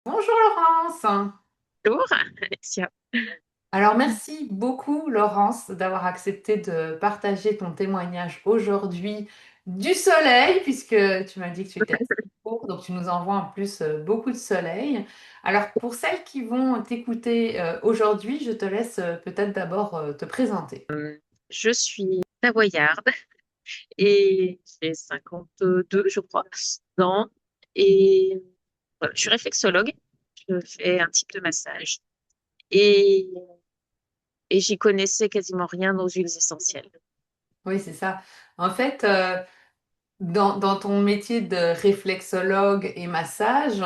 Bonjour Laurence. Bonjour, Alexia. Alors merci beaucoup Laurence d'avoir accepté de partager ton témoignage aujourd'hui du soleil, puisque tu m'as dit que tu étais assez court, donc tu nous envoies en plus beaucoup de soleil. Alors pour celles qui vont t'écouter aujourd'hui, je te laisse peut-être d'abord te présenter. Je suis savoyarde et j'ai 52, je crois, ans. Et voilà, je suis réflexologue. Je fais un type de massage et, et j'y connaissais quasiment rien aux huiles essentielles. Oui, c'est ça. En fait, dans ton métier de réflexologue et massage,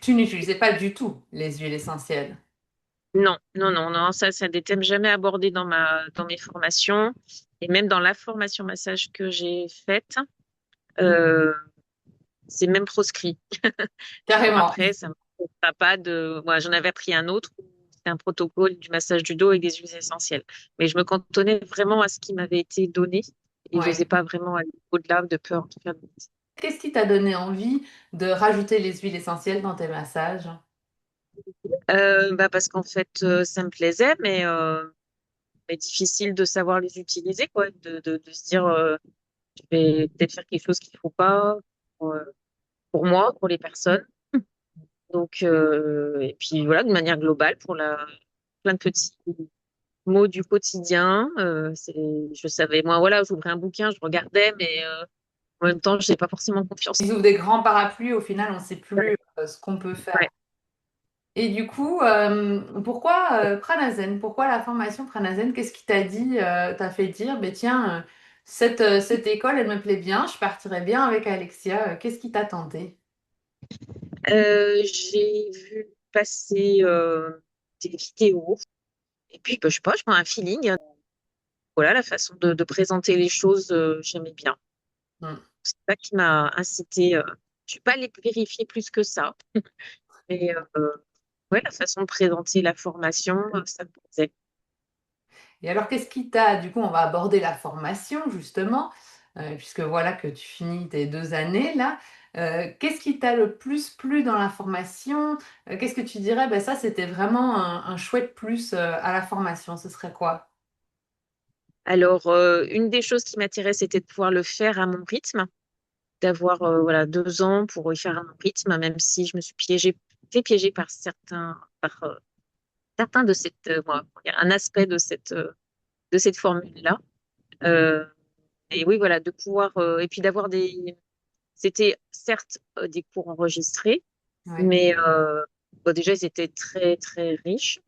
tu n'utilisais pas du tout les huiles essentielles. Non, non, non, non, ça, c'est des thèmes jamais abordés dans mes formations et même dans la formation massage que j'ai faite, euh, c'est même proscrit. Alors Carrément. après, ça ne me fera pas de. Moi, j'en avais pris un autre. C'était un protocole du massage du dos avec des huiles essentielles. Mais je me cantonnais vraiment à ce qui m'avait été donné et Ouais. j'osais pas vraiment aller au-delà de peur de faire de bêtises. Qu'est-ce qui t'a donné envie de rajouter les huiles essentielles dans tes massages? Bah parce qu'en fait, ça me plaisait, mais difficile de savoir les utiliser, quoi. De se dire, je vais peut-être faire quelque chose qu'il faut pas pour, euh, pour moi, pour les personnes. Donc, et puis voilà, de manière globale, pour plein de petits mots du quotidien. Je savais, moi, voilà, j'ouvrais un bouquin, je regardais, mais en même temps, je n'ai pas forcément confiance. Ils ouvrent des grands parapluies, au final, on ne sait plus Ouais, ce qu'on peut faire. ouais. Et du coup, pourquoi Pranazen? Pourquoi la formation Pranazen? Qu'est-ce qui t'a dit, t'a fait dire, ben tiens, cette école, elle me plaît bien, je partirais bien avec Alexia. Qu'est-ce qui t'a tenté? J'ai vu passer des vidéos, et puis, bah, je sais pas, je prends un feeling. Voilà, la façon de présenter les choses, j'aimais bien. Hmm. C'est ça qui m'a incité. Je ne suis pas allée vérifier plus que ça, mais ouais, la façon de présenter la formation, ça me plaisait. Et alors, qu'est-ce qui t'a, du coup, on va aborder la formation, justement, puisque voilà que tu finis tes 2 années là. Qu'est-ce qui t'a le plus plu dans la formation? Qu'est-ce que tu dirais, ben ça, c'était vraiment un chouette plus à la formation, ce serait quoi? Alors, une des choses qui m'attirait, c'était de pouvoir le faire à mon rythme, d'avoir voilà 2 ans pour y faire à mon rythme, même si je me suis fait piéger par certains de moi, un aspect de cette formule-là. Euh, et oui, voilà, de pouvoir et puis d'avoir c'était certes des cours enregistrés, Oui. mais bon, déjà ils étaient très très riches.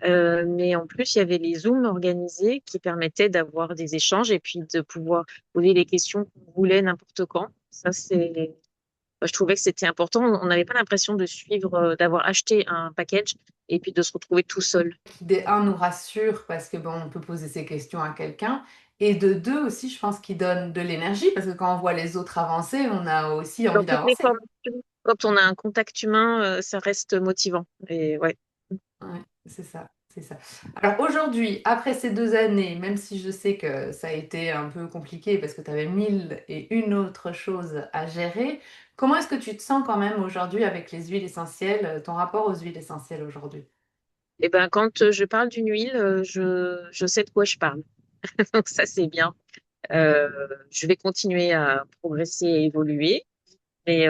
Mais en plus, il y avait les Zooms organisés qui permettaient d'avoir des échanges et puis de pouvoir poser les questions qu'on voulait n'importe quand. Ça, moi, je trouvais que c'était important. On n'avait pas l'impression de suivre, d'avoir acheté un package et puis de se retrouver tout seul. Qui, de un, nous rassure parce que bon, on peut poser ces questions à quelqu'un. Et de deux aussi, je pense qu'il donne de l'énergie parce que quand on voit les autres avancer, on a aussi Dans envie toutes les d'avancer. formations, quand on a un contact humain, ça reste motivant. Et ouais. Ouais, c'est ça, c'est ça. Alors aujourd'hui, après ces 2 années, même si je sais que ça a été un peu compliqué parce que tu avais mille et une autres choses à gérer, comment est-ce que tu te sens quand même aujourd'hui avec les huiles essentielles, ton rapport aux huiles essentielles aujourd'hui? Et ben, quand je parle d'une huile, je sais de quoi je parle. Donc ça, c'est bien. Euh, je vais continuer à progresser et évoluer. Mais,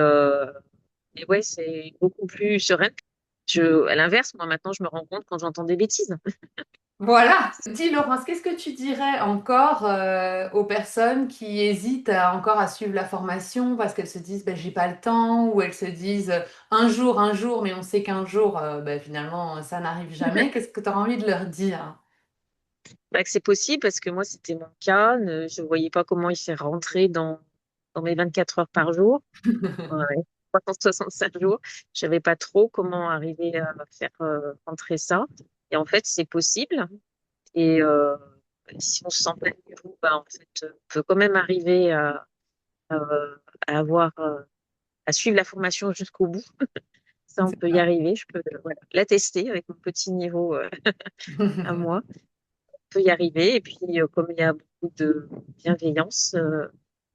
mais ouais, c'est beaucoup plus serein. À l'inverse, moi maintenant, je me rends compte quand j'entends des bêtises. Voilà. Dis Laurence, qu'est-ce que tu dirais encore aux personnes qui hésitent encore à suivre la formation parce qu'elles se disent ben, j'ai pas le temps ou elles se disent un jour, mais on sait qu'un jour ben, finalement ça n'arrive jamais. Qu'est-ce que tu as envie de leur dire? Bah, que c'est possible parce que moi, c'était mon cas. Je ne voyais pas comment il s'est rentré dans mes 24 heures par jour. Ouais, 365 jours. Je savais pas trop comment arriver à faire rentrer ça. Et en fait, c'est possible. Et si on se sent pas du tout, bah, en fait, on peut quand même arriver à, à avoir, à suivre la formation jusqu'au bout. Ça, on C'est peut y ça. arriver. Je peux voilà, la tester avec mon petit niveau à moi. On peut y arriver. Et puis, comme il y a beaucoup de bienveillance,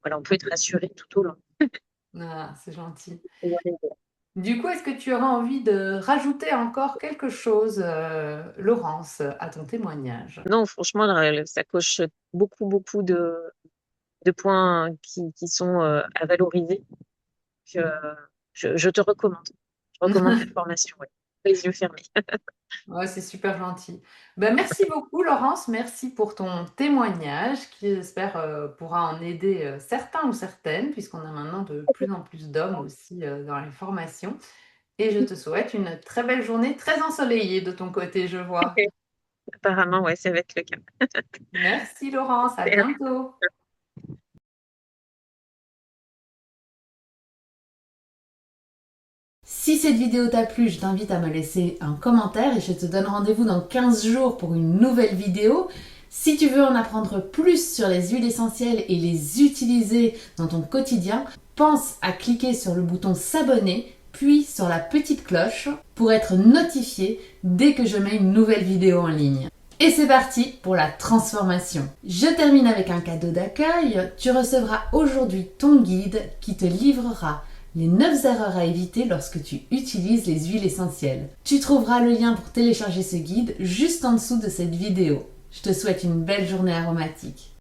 voilà, on peut être rassuré tout au long. Ah, c'est gentil. On peut y arriver. Du coup, est-ce que tu auras envie de rajouter encore quelque chose, Laurence, à ton témoignage? Non, franchement, ça coche beaucoup, beaucoup de points qui sont à valoriser. Donc, je te recommande. Je recommande cette formation, ouais. Les yeux fermés. Ouais, c'est super gentil. Ben, merci beaucoup, Laurence. Merci pour ton témoignage qui, j'espère, pourra en aider certains ou certaines, puisqu'on a maintenant de plus en plus d'hommes aussi dans les formations. Et je te souhaite une très belle journée, très ensoleillée de ton côté, je vois. Apparemment, ouais, ça va être le cas. Merci, Laurence. À bientôt. Si cette vidéo t'a plu, je t'invite à me laisser un commentaire et je te donne rendez-vous dans 15 jours pour une nouvelle vidéo. Si tu veux en apprendre plus sur les huiles essentielles et les utiliser dans ton quotidien, pense à cliquer sur le bouton s'abonner, puis sur la petite cloche pour être notifié dès que je mets une nouvelle vidéo en ligne. Et c'est parti pour la transformation. Je termine avec un cadeau d'accueil. Tu recevras aujourd'hui ton guide qui te livrera les 9 erreurs à éviter lorsque tu utilises les huiles essentielles. Tu trouveras le lien pour télécharger ce guide juste en dessous de cette vidéo. Je te souhaite une belle journée aromatique.